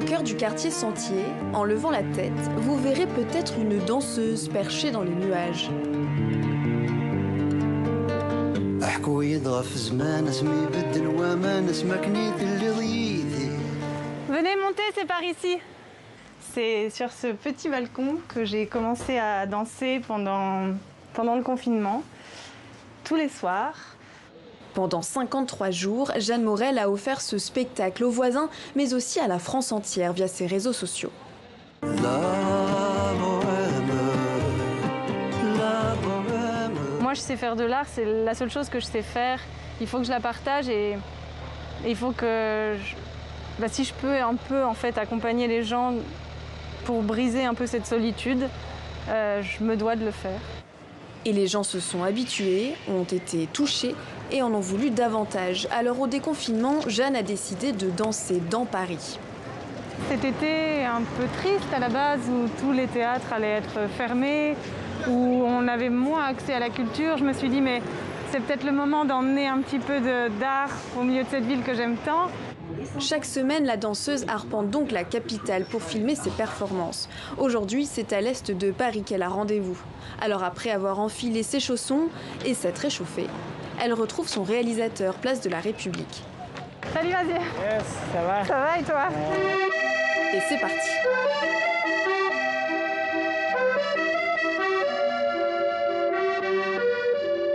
cœur du quartier Sentier, en levant la tête, vous verrez peut-être une danseuse perchée dans les nuages. Venez monter, c'est par ici. C'est sur ce petit balcon que j'ai commencé à danser pendant le confinement, tous les soirs. Pendant 53 jours, Jeanne Morel a offert ce spectacle aux voisins, mais aussi à la France entière via ses réseaux sociaux. Moi, je sais faire de l'art, c'est la seule chose que je sais faire. Il faut que je la partage et il faut que, si je peux un peu en fait accompagner les gens pour briser un peu cette solitude, je me dois de le faire. Et les gens se sont habitués, ont été touchés et en ont voulu davantage. Alors au déconfinement, Jeanne a décidé de danser dans Paris. Cet été un peu triste à la base, où tous les théâtres allaient être fermés, où on avait moins accès à la culture, je me suis dit mais c'est peut-être le moment d'emmener un petit peu d'art au milieu de cette ville que j'aime tant. Chaque semaine, la danseuse arpente donc la capitale pour filmer ses performances. Aujourd'hui, c'est à l'est de Paris qu'elle a rendez-vous. Alors après avoir enfilé ses chaussons et s'être réchauffée, elle retrouve son réalisateur, place de la République. Salut Mazier. Yes, ça va. Ça va et toi? Et c'est parti.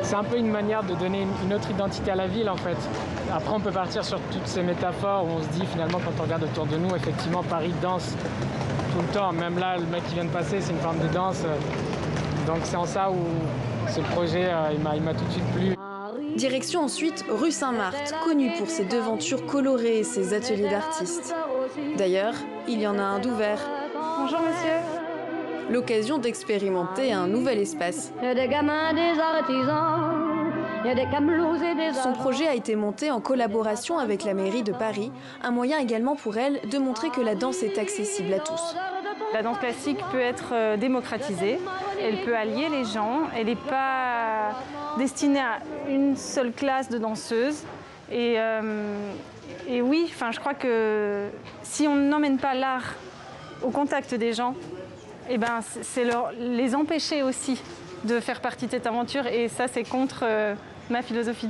C'est un peu une manière de donner une autre identité à la ville en fait. Après on peut partir sur toutes ces métaphores où on se dit finalement quand on regarde autour de nous, effectivement Paris danse tout le temps. Même là le mec qui vient de passer c'est une forme de danse. Donc c'est en ça où ce projet il m'a tout de suite plu. Direction ensuite rue Saint-Marthe, connue pour ses devantures colorées et ses ateliers d'artistes. D'ailleurs, il y en a un d'ouvert. Bonjour monsieur. L'occasion d'expérimenter un nouvel espace. Il y a des gamins, des artisans, il y a des camelots et des Son agents. projet a été monté en collaboration avec la mairie de Paris, un moyen également pour elle de montrer que la danse est accessible à tous. La danse classique peut être démocratisée, elle peut allier les gens, elle n'est pas destinée à une seule classe de danseuses. Et oui, je crois que si on n'emmène pas l'art au contact des gens, c'est les empêcher aussi de faire partie de cette aventure et ça c'est contre ma philosophie.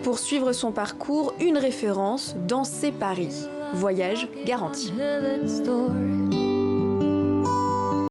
Pour suivre son parcours, une référence, Danser Paris. Voyage garanti.